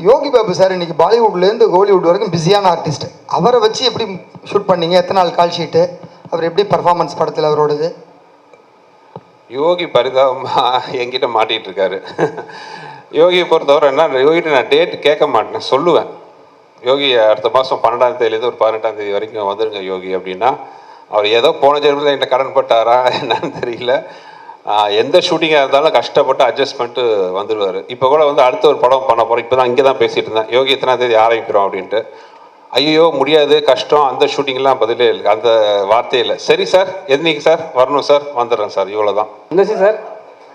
யோகி Babu sir இன்னைக்கு பாலிவுட்லேருந்து Hollywood வரைக்கும் பிஸியான ஆர்டிஸ்ட். அவரை வச்சு எப்படி ஷூட் பண்ணீங்க? எத்தனை நாள் கால் ஷீட்டு? அவர் எப்படி பர்ஃபார்மன்ஸ் படத்தில் அவரோடது? யோகி பரிதாபமாக என்கிட்ட மாட்டிகிட்டு இருக்காரு. யோகியை பொறுத்தவரை என்ன, யோகிட்ட நான் டேட் கேட்க மாட்டேன், சொல்லுவேன். யோகி அடுத்த மாதம் 12ஆம் தேதியிலேருந்து ஒரு 18ஆம் தேதி வரைக்கும் வந்துருங்க யோகி அப்படின்னா, அவர் ஏதோ போன ஜென்மத்தில் என்கிட்ட கடன் பட்டாரா என்னன்னு தெரியல. எந்த ஷூட்டிங்காக இருந்தாலும் கஷ்டப்பட்டு அட்ஜஸ்ட் பண்ணிட்டு வந்துடுவார். இப்போ கூட வந்து அடுத்த ஒரு படம் பண்ண போகிறோம். இப்போ தான் இங்கே தான் பேசிகிட்டு இருந்தேன், யோகி எத்தனாம் தேதி ஆரம்பிக்கிறோம் அப்படின்ட்டு. ஐயோ முடியாது, கஷ்டம், அந்த ஷூட்டிங்லாம் பதிலே இல்லை, அந்த வார்த்தையே இல்லை. சரி சார், என்னைக்கு சார் வரணும் சார், வந்துடுறேன் சார், இவ்வளோ தான். இல்லை சார்,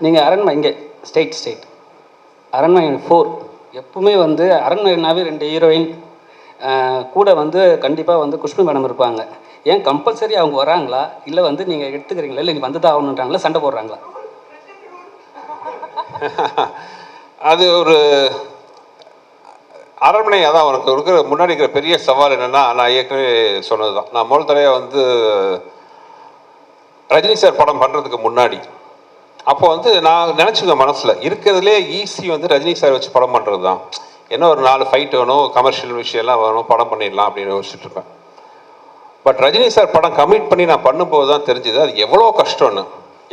நீங்கள் அரண்மனை இங்கே ஸ்டேட் அரண்மனை 4 எப்பவுமே வந்து அரண்மனைனாவே 2 ஹீரோயின் கூட வந்து கண்டிப்பாக வந்து குஷ்பு மேடம் இருப்பாங்க. ஏன் கம்பல்சரி அவங்க வராங்களா, இல்லை வந்து நீங்கள் எடுத்துக்கிறீங்களா, இல்லை நீங்கள் வந்து தான் ஆகணுன்றாங்களா, சண்டை போடுறாங்களா? அது ஒரு அரண்மனை. அதான் அவனுக்கு இருக்கிற முன்னாடி இருக்கிற பெரிய சவால் என்னென்னா, நான் ஏற்கனவே சொன்னது தான். நான் முதல் தடவை வந்து ரஜினி சார் படம் பண்ணுறதுக்கு முன்னாடி, அப்போ வந்து நான் நினச்சிக்க மனசில் இருக்கிறதுலே ஈஸி வந்து ரஜினி சார் வச்சு படம் பண்ணுறது தான். என்ன ஒரு 4 ஃபைட் வேணும், கமர்ஷியல் விஷயம்லாம் வேணும், படம் பண்ணிடலாம் அப்படின்னு யோசிச்சுட்டு இருப்பேன். பட் ரஜினி சார் படம் கமிட் பண்ணி நான் பண்ணும்போது தான் தெரிஞ்சுது அது எவ்வளோ கஷ்டம்னு.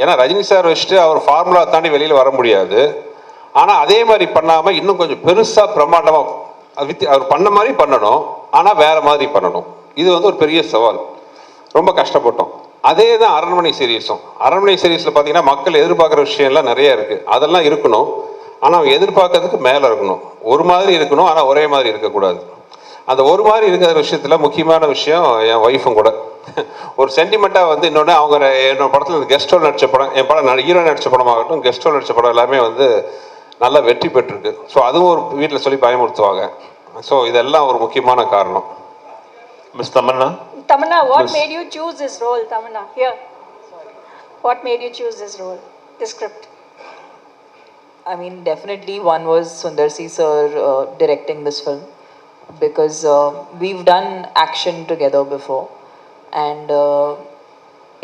ஏன்னா ரஜினி சார் வச்சுட்டு அவர் ஃபார்முலா தாண்டி வெளியில் வர முடியாது. ஆனால் அதே மாதிரி பண்ணாமல் இன்னும் கொஞ்சம் பெருசாக பிரம்மாண்டமாக அவர் பண்ண மாதிரி பண்ணணும், ஆனால் வேறு மாதிரி பண்ணணும். இது வந்து ஒரு பெரிய சவால், ரொம்ப கஷ்டப்பட்டோம். அதே தான் அரண்மனை சீரீஸும். அரண்மனை சீரீஸில் பார்த்தீங்கன்னா மக்கள் எதிர்பார்க்குற விஷயம்லாம் நிறைய இருக்குது, அதெல்லாம் இருக்கணும். ஆனால் அவங்க எதிர்பார்க்கறதுக்கு மேலே இருக்கணும், ஒரு மாதிரி இருக்கணும், ஆனால் ஒரே மாதிரி இருக்கக்கூடாது. அந்த ஒரு மாதிரி இருக்கிற விஷயத்தில் முக்கியமான விஷயம் என் ஒய்ஃபும் கூட ஒரு சென்டிமெண்ட்டாக வந்து இன்னொன்று, அவங்க என்னோட படத்தில் கெஸ்ட் ரோல் நடித்த படம், என் படம் ஹீரோ நடித்த படமாகட்டும், கெஸ்ட் ரோல் நடித்த படம் எல்லாமே வந்து நல்லா வெற்றி பெற்றிருக்கு. ஸோ அதுவும் ஒரு வீட்டில் சொல்லி பயமுறுத்துவாங்க. ஸோ இதெல்லாம் ஒரு முக்கியமான காரணம். Miss Tamannaah, what made you choose this role? Tamanna, here. What made you choose this role, this script? I mean, definitely one was Sundar C sir directing this film, because we've done action together before, and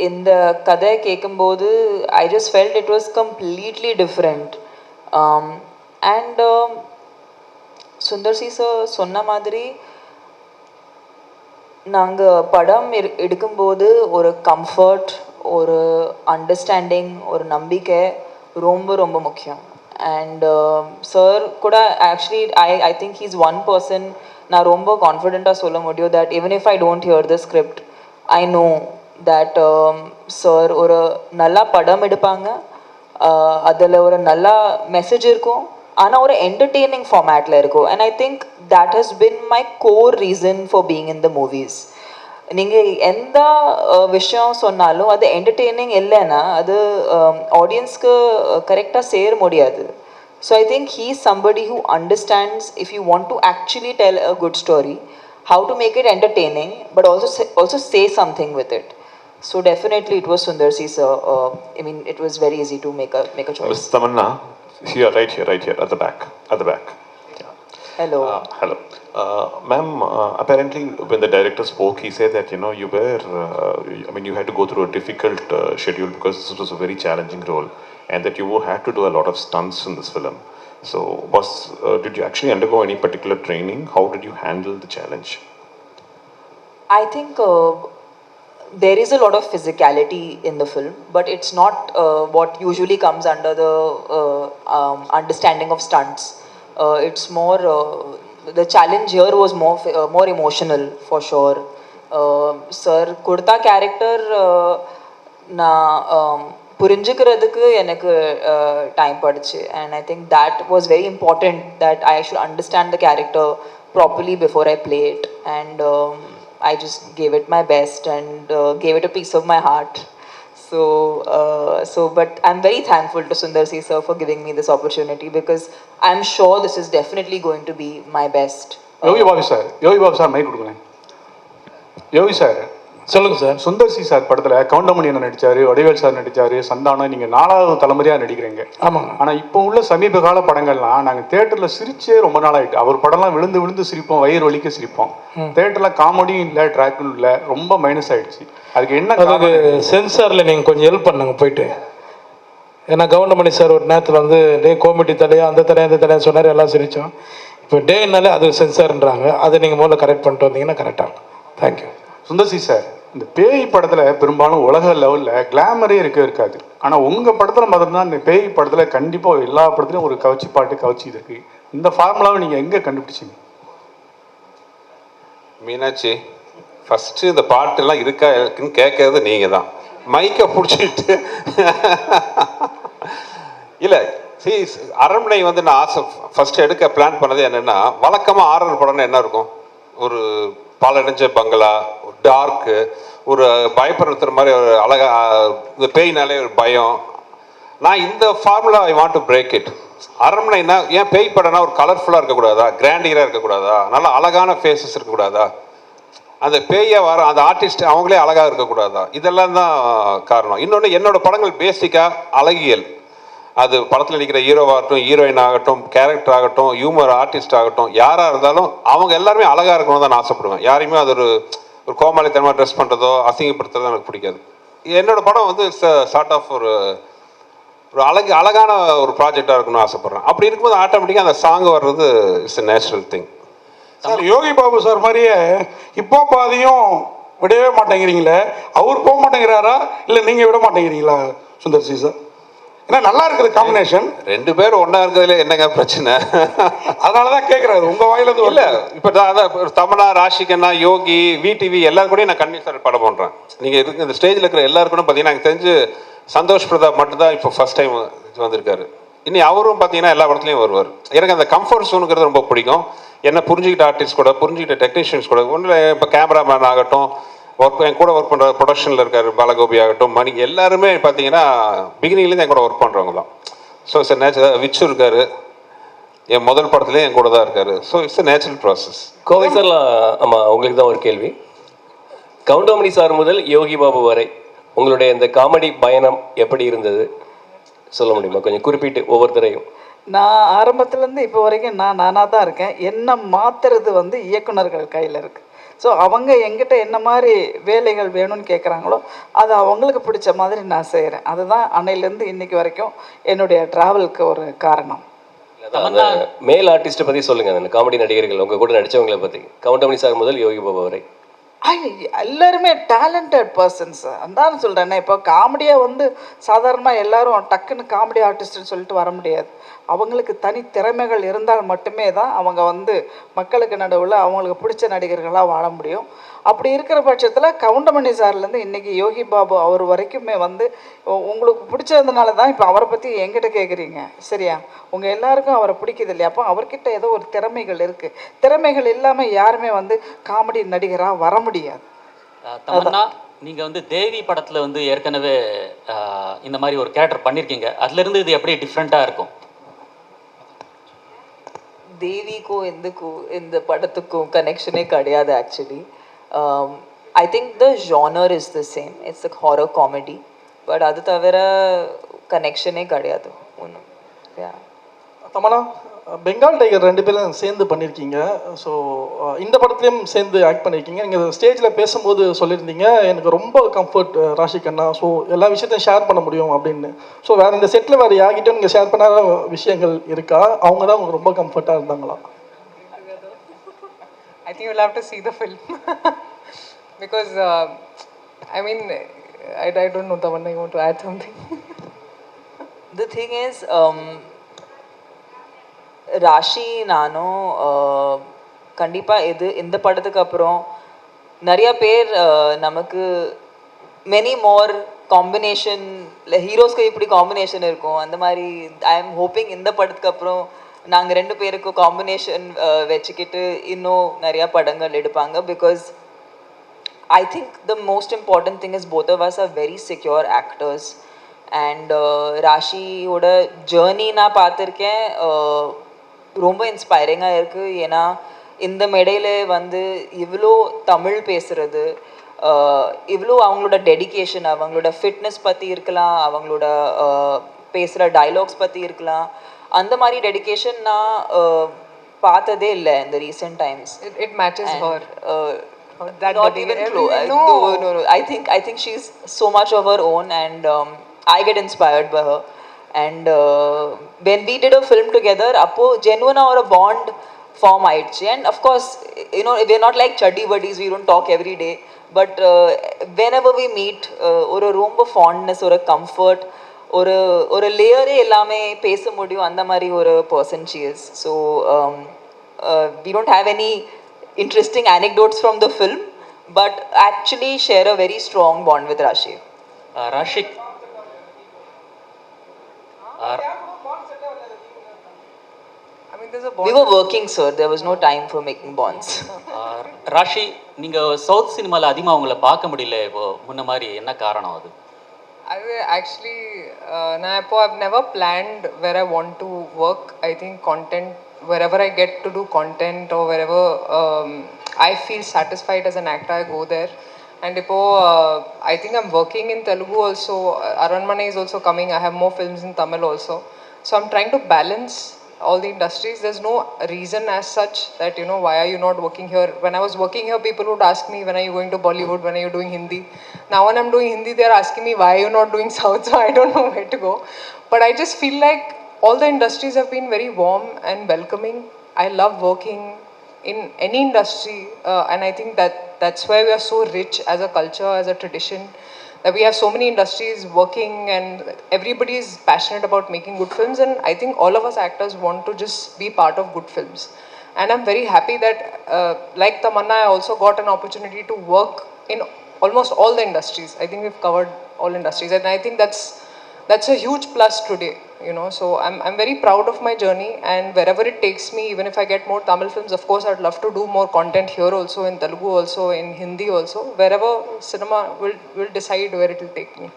in the Kadai Kekambodu I just felt it was completely different, and Sundar C sir sonna madri நாங்கள் படம் எடுக்கும்போது ஒரு comfort, ஒரு understanding, ஒரு நம்பிக்கை ரொம்ப ரொம்ப முக்கியம். அண்ட் சார் கூட actually I think he's one person நான் ரொம்ப கான்ஃபிடெண்ட்டாக சொல்ல முடியும் that even if I don't here the script, I know that sir ஒரு நல்லா படம் எடுப்பாங்க, அதில் ஒரு நல்ல மெசேஜ் இருக்கும், ஆனால் ஒரு என்டர்டெய்னிங் ஃபார்மேட்டில் இருக்கும். And I think that has been my core reason for being in the movies. நீங்கள் எந்த விஷயம் சொன்னாலும் அது என்டர்டெய்னிங் இல்லைன்னா அது ஆடியன்ஸ்க்கு கரெக்டாக சேர முடியாது. So I think he is somebody who understands if you want to actually tell a good story, how to make it entertaining but also say something with it. So definitely it was Sundar C sir. I mean, it was very easy to make a choice. Miss Tamanna, here, right here, at the back. Hello. Hello. Ma'am, apparently when the director spoke, he said that, you were, you had to go through a difficult schedule because this was a very challenging role, and that you had to do a lot of stunts in this film. So did you actually undergo any particular training? How did you handle the challenge? I think there is a lot of physicality in the film, but it's not what usually comes under the understanding of stunts. It's more the challenge here was more emotional for sure. Sir kurta character na புரிஞ்சுக்கிறதுக்கு எனக்கு time படுச்சு, and I think that was very important that I should understand the character properly before I play it, and I just gave it my best and gave it a piece of my heart. So but I'm very thankful to Sundar C sir for giving me this opportunity, because I'm sure this is definitely going to be my best. Yogi Babu sir mike கொடுங்க. Yogi sir சொல்லுங்கள் sir. Sundar C sir படத்தில் கவுண்டமணி என்ன நடித்தார், Vadivel sir நடித்தார், சந்தானம், நீங்கள் 4வது தலைமுறையாக நடிக்கிறீங்க. ஆமாங்க. ஆனால் இப்போ உள்ள சமீப கால படங்கள்லாம் நாங்கள் தேட்டரில் சிரிச்சே ரொம்ப நாள் ஆகிட்டு. அவர் படம்லாம் விழுந்து சிரிப்போம், வயிறு வலிக்க சிரிப்போம். தேட்டரில் காமெடியும் இல்லை, ட்ராக்கும் இல்லை, ரொம்ப மைனஸ் ஆகிடுச்சு. அதுக்கு என்ன? அதுக்கு சென்சாரில் நீங்கள் கொஞ்சம் ஹெல்ப் பண்ணுங்க போயிட்டு. ஏன்னா கவுண்டமணி சார் ஒரு நேரத்தில் வந்து டே காமெடி தலையா அந்த தலையா சொன்னார், எல்லாம் சிரித்தோம். இப்போ டேனாலே அது சென்சார்ன்றாங்க, அதை நீங்கள் முதல்ல கரெக்ட் பண்ணிட்டு வந்தீங்கன்னா கரெக்டாக இருக்கும். தேங்க்யூ. சுந்தர்சி சார், இந்த பேய் படத்தில் பெரும்பாலும் உலக லெவலில் கிளாமரே இருக்காது. ஆனால் உங்கள் படத்தில் மட்டும்தான் இந்த பேய் படத்தில் கண்டிப்பாக எல்லா படத்துலையும் ஒரு கவச்சி பாட்டு கவச்சி இருக்கு. இந்த ஃபார்முலாவை நீங்கள் எங்கே கண்டுபிடிச்சிங்க? மீனாட்சி, ஃபஸ்ட்டு இந்த பாட்டெல்லாம் இருக்கா இருக்குன்னு கேட்கறது நீங்கள் தான். மைக்கை பிடிச்சிட்டு இல்லை அரண்மனை வந்து நான் ஆசை ஃபஸ்ட்டு எடுக்க பிளான் பண்ணது என்னென்னா, வழக்கமாக ஆரர் படம்னு என்ன இருக்கும், ஒரு பாலடைஞ்ச பங்களா, டார்க்கு, ஒரு பயப்படுத்துகிற மாதிரி ஒரு அழகா, இந்த பேய்னாலே ஒரு பயம். நான் இந்த formula I want to break it. அரண்மனைனா ஏன் பேய் படம்னா ஒரு கலர்ஃபுல்லாக இருக்கக்கூடாதா, கிராண்டியராக இருக்கக்கூடாதா, நல்லா அழகான ஃபேஸஸ் இருக்கக்கூடாதா, அந்த பேயை வர அந்த ஆர்டிஸ்ட் அவங்களே அழகாக இருக்கக்கூடாதா, இதெல்லாம் தான் காரணம். இன்னொன்று, என்னோட படங்கள் பேசிக்காக அழகியல். அது படத்தில் நிற்கிற ஹீரோவாகட்டும், ஹீரோயின் ஆகட்டும், கேரக்டர் ஆகட்டும், ஹியூமர் ஆர்டிஸ்ட் ஆகட்டும், யாராக இருந்தாலும் அவங்க எல்லாருமே அழகாக இருக்கணும் தான் நான் ஆசைப்படுவேன். யாரையுமே அது ஒரு கோமாளித்தனமாக ட்ரெஸ் பண்ணுறதோ அசிங்கப்படுத்துறதோ எனக்கு பிடிக்காது. என்னோட படம் வந்து சார்ட் ஆஃப் ஒரு அழகான ஒரு ப்ராஜெக்டாக இருக்கணும்னு ஆசைப்பட்றேன். அப்படி இருக்கும்போது ஆட்டோமேட்டிக்காக அந்த சாங் வர்றது it's a natural thing. Sir, Yogi Babu sir மாதிரியே இப்போ பாதியும் விடவே மாட்டேங்கிறீங்களே, அவர் போக மாட்டேங்கிறாரா இல்லை நீங்கள் விட மாட்டேங்கிறீங்களா சுந்தர்சி சார்? ஏன்னா நல்லா இருக்குது காம்பினேஷன். ரெண்டு பேரும் ஒன்றா இருக்கிறதுல என்னங்க பிரச்சனை? அதனால தான் கேட்குறாரு உங்கள் வாயிலிருந்து. இல்லை, இப்போ அதான் தமன்னா, ராஷிகண்ணா, யோகி, விடிவி எல்லாரும் கூடயும் நான் கன்வின்ஸ் சார் படம் பண்ணுறேன். நீங்கள் இருக்கு இந்த ஸ்டேஜில் இருக்கிற எல்லாரும் கூட பார்த்தீங்கன்னா எனக்கு தெரிஞ்சு சந்தோஷ் பிரதாப் மட்டும்தான் இப்போ ஃபர்ஸ்ட் டைம் வந்திருக்காரு. இனி அவரும் பார்த்தீங்கன்னா எல்லா படத்துலையும் வருவார். எனக்கு அந்த கம்ஃபர்ட் ஜோனுங்கிறது ரொம்ப பிடிக்கும். என்ன புரிஞ்சுக்கிட்ட ஆர்டிஸ்ட் கூட, புரிஞ்சுக்கிட்ட டெக்னீஷியன்ஸ் கூட, ஒன்றில் இப்போ கேமராமேன் ஆகட்டும், என் கூட ஒர்க் பண்ணுற ப்ரொடக்ஷனில் இருக்கார் பாலகோபி ஆகட்டும், மணி, எல்லாருமே பார்த்தீங்கன்னா பிகினிங்லேருந்து என் கூட ஒர்க் பண்ணுறவங்க தான். So it's natural. விச்சு இருக்கார், என் முதல் படத்துலேயே என் கூட தான் இருக்கார். So it's a natural process. Kovai சார்லாம், ஆமாம், உங்களுக்கு தான் ஒரு கேள்வி. கவுண்டமணி சார் முதல் யோகி பாபு வரை உங்களுடைய இந்த காமெடி பயணம் எப்படி இருந்தது சொல்ல முடியுமா? கொஞ்சம் குறிப்பிட்டு ஒவ்வொருத்தரையும். நான் ஆரம்பத்துலேருந்து இப்போ வரைக்கும் நானாக தான் இருக்கேன். என்ன மாற்றுறது வந்து இயக்குனர்கள் கையில் இருக்குது. ஸோ அவங்க எங்கிட்ட என்ன மாதிரி வேலைகள் வேணும்னு கேட்குறாங்களோ அது அவங்களுக்கு பிடிச்ச மாதிரி நான் செய்கிறேன். அதுதான் அன்னையிலேருந்து இன்னைக்கு வரைக்கும் என்னுடைய ட்ராவலுக்கு ஒரு காரணம். அந்த மேல் ஆர்டிஸ்ட்டை பற்றி சொல்லுங்கள், அந்த காமெடி நடிகர்கள் உங்கள் கூட நடித்தவங்களை பற்றி, கவுண்டமணி சார் முதல் யோகி பாபு வரை. எல்லாருமே டேலண்டட் பர்சன்ஸ். அதான் சொல்கிறேன்னே, இப்போ காமெடியாக வந்து சாதாரணமாக எல்லாரும் டக்குன்னு காமெடி ஆர்டிஸ்ட்னு சொல்லிட்டு வர முடியாது. அவங்களுக்கு தனி திறமைகள் இருந்தால் மட்டுமே தான் அவங்க வந்து மக்களுக்கு நடுவில் அவங்களுக்கு பிடிச்ச நடிகர்களாக வாழ முடியும். அப்படி இருக்கிற பட்சத்தில் கவுண்டமணி சார்லேருந்து இன்றைக்கி யோகி பாபு அவர் வரைக்குமே வந்து உங்களுக்கு பிடிச்சதுனால தான் இப்போ அவரை பற்றி என்கிட்ட கேட்குறீங்க, சரியா? உங்கள் எல்லாருக்கும் அவரை பிடிக்குது இல்லையா? அப்போ அவர்கிட்ட ஏதோ ஒரு திறமைகள் இருக்குது. திறமைகள் இல்லாமல் யாருமே வந்து காமெடி நடிகராக வர முடியாது. தமன்னா, நீங்கள் வந்து தேவி படத்தில் வந்து ஏற்கனவே இந்த மாதிரி ஒரு கேரக்டர் பண்ணியிருக்கீங்க. அதுலேருந்து இது எப்படி டிஃப்ரெண்ட்டாக இருக்கும்? தேவிக்கும் இந்த படத்துக்கும் கனெக்ஷனே கிடையாது actually. I think the genre is the same, it's a horror comedy. But அது தவிர கனெக்ஷனே கிடையாது ஒன்றும். தமன்னா, பெங்கால் டைகர் 2 பேரும் சேர்ந்து பண்ணியிருக்கீங்க. ஸோ இந்த படத்துலையும் சேர்ந்து ஆக்ட் பண்ணியிருக்கீங்க. நீங்கள் ஸ்டேஜில் பேசும்போது சொல்லியிருந்தீங்க எனக்கு ரொம்ப கம்ஃபர்ட் ராஷிகண்ணா, ஸோ எல்லா விஷயத்தையும் ஷேர் பண்ண முடியும் அப்படின்னு. ஸோ வேறு இந்த செட்டில் வேறு யார்கிட்டும் நீங்கள் ஷேர் பண்ணாத விஷயங்கள் இருக்கா? அவங்க தான் உங்களுக்கு ரொம்ப கம்ஃபர்ட்டாக இருந்தாங்களா? I think you'll have to see the film because I mean I don't know, Tamanna, you want to add something? The thing is, Raashi நானும் கண்டிப்பாக இந்த படத்துக்கு அப்புறம் நிறைய பேர் நமக்கு மெனி மோர் காம்பினேஷன், இல்லை ஹீரோஸ்க்கு இப்படி காம்பினேஷன் இருக்கும் அந்த மாதிரி. ஐ எம் ஹோப்பிங் இந்த படத்துக்கு அப்புறம் நாங்கள் 2 பேருக்கும் காம்பினேஷன் வச்சுக்கிட்டு இன்னும் நிறையா படங்கள் எடுப்பாங்க. Because I think the most important thing is both of us are very secure actors. And ராஷியோட ஜேர்னி நான் பார்த்துருக்கேன், ரொம்ப இன்ஸ்பைரிங்காக இருக்குது. ஏன்னா இந்த மேடையில் வந்து இவ்வளோ தமிழ் பேசுகிறது, இவ்வளோ அவங்களோட டெடிகேஷன், அவங்களோட ஃபிட்னஸ் பற்றி இருக்கலாம், அவங்களோட பேசுகிற டைலாக்ஸ் பற்றி இருக்கலாம், அந்த மாதிரி டெடிகேஷன் நான் பார்த்ததே இல்லை இந்த recent times. It matches her. Not even close. No. I think she's so much of her own, and I get inspired by her. And when we did a film together, appo genuine or a bond form ஆயிடுச்சு. And of course we're not like chuddy buddies, we don't talk every day, but whenever we meet ஒரு ரொம்ப fondness, ஒரு comfort, ஒரு லேயரே எல்லாமே பேச முடியும் அந்த மாதிரி ஒரு person she is. So we don't have any interesting anecdotes from the film, but actually share a very strong bond with Rashi. Rashik I mean, there's a bond. We were working, sir. There was no time for making bonds. Raashi நீங்கள் south சினிமாவில் அதிகமாக உங்களை பார்க்க முடியல இப்போ முன்ன மாதிரி, என்ன காரணம் அது? Actually, I've never planned where I want to work. I think content, wherever I get to do content or wherever I feel satisfied as an actor, I go there. And I think I'm working in Telugu also. Aranmane is also coming. I have more films in Tamil also. So I'm trying to balance all the industries. There's no reason as such that, why are you not working here? When I was working here, people would ask me, when are you going to Bollywood? When are you doing Hindi? Now when I'm doing Hindi, they're asking me, why are you not doing South? So I don't know where to go. But I just feel like all the industries have been very warm and welcoming. I love working in any industry. And I think that's why we are so rich as a culture, as a tradition. That we have so many industries working and everybody is passionate about making good films, and I think all of us actors want to just be part of good films. And I'm very happy that like Tamanna, I also got an opportunity to work in almost all the industries. I think we've covered all industries, and I think that's a huge plus today, so I'm very proud of my journey, and wherever it takes me, even if I get more Tamil films, of course I'd love to do more content here also, in Telugu also, in Hindi also. Wherever cinema will decide where it will take me.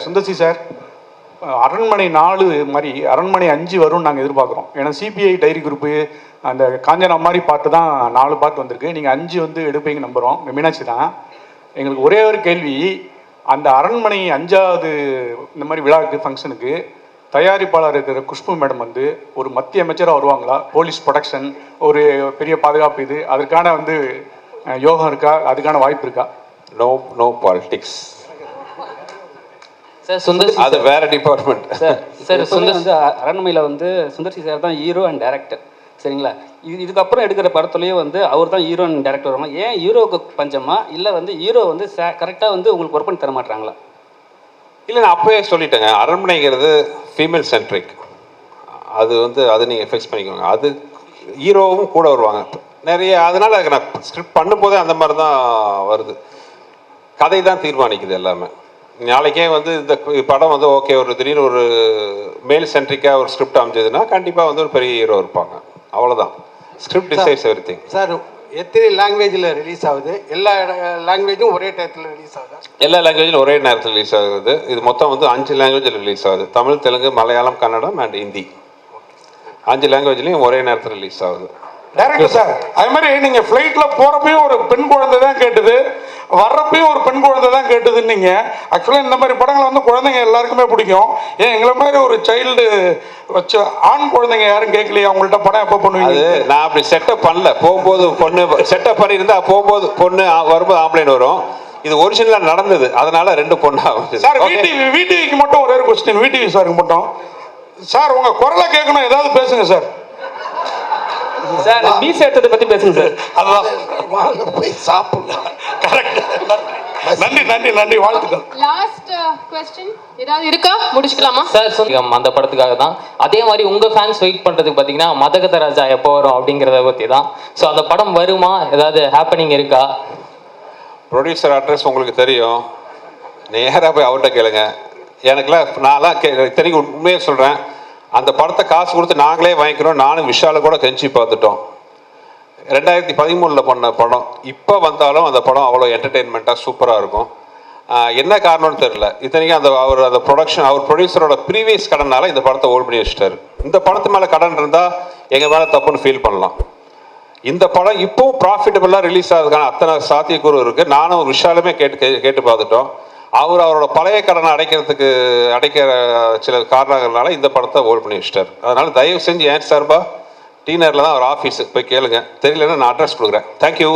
Sundar C sir, அரண்மனை 4 மாதிரி அரண்மனை 5 வரும்னு நாங்கள் எதிர்பார்க்குறோம். ஏன்னா CBI diary group அந்த காஞ்சனா மாதிரி பாட்டு தான் 4 பாட்டு வந்திருக்கு. நீங்கள் 5 வந்து எடுப்பீங்க நம்புகிறோம். மீனாட்சி தான். எங்களுக்கு ஒரே ஒரு கேள்வி, அந்த அரண்மனை 5வது இந்த மாதிரி விழாவுக்கு ஃபங்க்ஷனுக்கு தயாரிப்பாளர் இருக்கிற குஷ்பு மேடம் வந்து ஒரு மத்திய அமைச்சராக வருவாங்களா? போலீஸ் ப்ரொடக்ஷன், ஒரு பெரிய பாதுகாப்பு, இது அதற்கான வந்து யோகம் இருக்கா? அதுக்கான வாய்ப்பு இருக்கா? No politics sir. சுந்தர்சி அது வேற டிபார்ட்மெண்ட் சார். சுந்தர் வந்து அரண்மனையில் வந்து சுந்தர்சி சார் தான் ஹீரோ அண்ட் டைரக்டர், சரிங்களா? இதுக்கப்புறம் எடுக்கிற படத்துலேயும் வந்து அவர் தான் ஹீரோ அண்ட் டேரக்டர் வருமா? ஏன் ஹீரோவுக்கு பஞ்சமா, இல்லை வந்து ஹீரோ வந்து கரெக்டாக வந்து உங்களுக்கு ஒர்க் பண்ணி தர மாட்டாங்களா? இல்லை, நான் அப்போயே சொல்லிட்டேங்க, அரண்மனைங்கிறது ஃபீமேல் சென்ட்ரிக். அது நீங்கள் ஃபிக்ஸ் பண்ணிக்கோங்க. அது ஹீரோவும் கூட வருவாங்க நிறைய. அதனால் நான் ஸ்கிரிப்ட் பண்ணும்போதே அந்த மாதிரி தான் வருது. கதை தான் தீர்மானிக்குது எல்லாமே. நாளைக்கே வந்து இந்த படம் வந்து ஓகே, ஒரு திடீர்னு ஒரு மேல் சென்ட்ரிக்காக ஒரு ஸ்கிரிப்ட் அமைஞ்சதுன்னா கண்டிப்பாக வந்து ஒரு பெரிய ஹீரோ இருப்பாங்க. அவ்வளோதான். Script decides everything. சார், எத்தனை லாங்குவேஜில் ரிலீஸ் ஆகுது? எல்லா லாங்குவேஜும் ஒரே டயத்தில் ரிலீஸ் ஆகுதா? எல்லா லாங்குவேஜிலும் ஒரே நேரத்தில் ரிலீஸ் ஆகுது. இது மொத்தம் வந்து 5 லாங்குவேஜில் ரிலீஸ் ஆகுது. தமிழ், தெலுங்கு, மலையாளம், கன்னடம் அண்ட் ஹிந்தி. 5 லாங்குவேஜ்லேயும் ஒரே நேரத்தில் ரிலீஸ் ஆகுது. டைரக்டர் சார், அது மாதிரி நீங்கள் ஃப்ளைட்டில் போகிறப்பையும் ஒரு பெண் குழந்தை தான் கேட்டுது, வர்றப்பையும் ஒரு பெண் குழந்தை தான் கேட்டுதுன்னீங்க. ஆக்சுவலாக இந்த மாதிரி படங்களை வந்து குழந்தைங்க எல்லாருக்குமே பிடிக்கும். ஏன் எங்களை மாதிரி ஒரு சைல்டு வச்சு ஆண் குழந்தைங்க யாரும் கேட்கலையா? அவங்கள்ட்ட படம் எப்போ பண்ணுவீங்க? அது நான் அப்படி செட்டப் பண்ணல. போகும்போது பொண்ணு செட்டப் பண்ணியிருந்தா போகும்போது பொண்ணு வரும்போது ஆம்பளைன் வரும். இது ஒரிஜினலாக நடந்தது, அதனால 2 பொண்ணா சார். விடிவிக்கு மட்டும் ஒரே ஒரு கொஸ்டின், விடிவி சாருக்கு மட்டும். சார், உங்கள் குரலை கேட்கணும், ஏதாவது பேசுங்க சார். சார், மீஸ் எடுத்ததை பற்றி பேசுங்க சார். அதுதான், வாங்க போய் சாப்பிடலாம். கரெக்ட். நன்றி, வாழ்த்துக்கள். லாஸ்ட் क्वेश्चन ஏதாவது இருக்கா? முடிச்சுக்கலாமா சார்? அந்த படத்துக்காக தான். அதே மாதிரி உங்க ஃபேன்ஸ் வெயிட் பண்றதுக்கு பாத்தீங்கன்னா மதகத ராஜா எப்போ வரும் அப்படிங்கறத பத்தி தான். ஸோ அந்த படம் வருமா? ஏதாவது ஹேப்பனிங் இருக்கா? ப்ரொடியூசர் அட்ரஸ் உங்களுக்கு தெரியும், நேராக போய் அவர்கிட்ட கேளுங்க. நான்லாம் தெரியும், உண்மையாக சொல்கிறேன். அந்த படத்தை காசு கொடுத்து நாங்களே வாங்கிக்கிறோம். நானும் விஷால கூட கெஞ்சி பார்த்துட்டோம். 2013 பண்ண படம் இப்போ வந்தாலும் அந்த படம் அவ்வளோ என்டர்டெயின்மெண்ட்டாக சூப்பராக இருக்கும். என்ன காரணம்னு தெரியல. இத்தனைக்கும் அந்த ப்ரொடக்ஷன், அவர் ப்ரொடியூசரோட ப்ரீவியஸ் கடனால இந்த படத்தை ஓல்ட் பண்ணி வச்சுட்டாரு. இந்த படத்து மேலே கடன் இருந்தால் எங்கள் மேலே தப்புன்னு ஃபீல் பண்ணலாம். இந்த படம் இப்போவும் ப்ராஃபிட்டபுளாக ரிலீஸ் ஆகிறதுக்கான அத்தனை சாத்தியக்கூறு இருக்குது. நானும் விஷாலுமே கேட்டு பார்த்துட்டோம். அவரோட பழைய கடனை அடைக்கிற சில காரணங்கள்னால இந்த படத்தை ஓல்ட் பண்ணி வச்சுட்டார். அதனால் தயவு செஞ்சு ஏன் சார்பா டீனரில் தான் அவர் ஆஃபீஸுக்கு போய் கேளுங்க. தெரியலன்னா நான் அட்ரஸ் கொடுக்குறேன். தேங்க்யூ.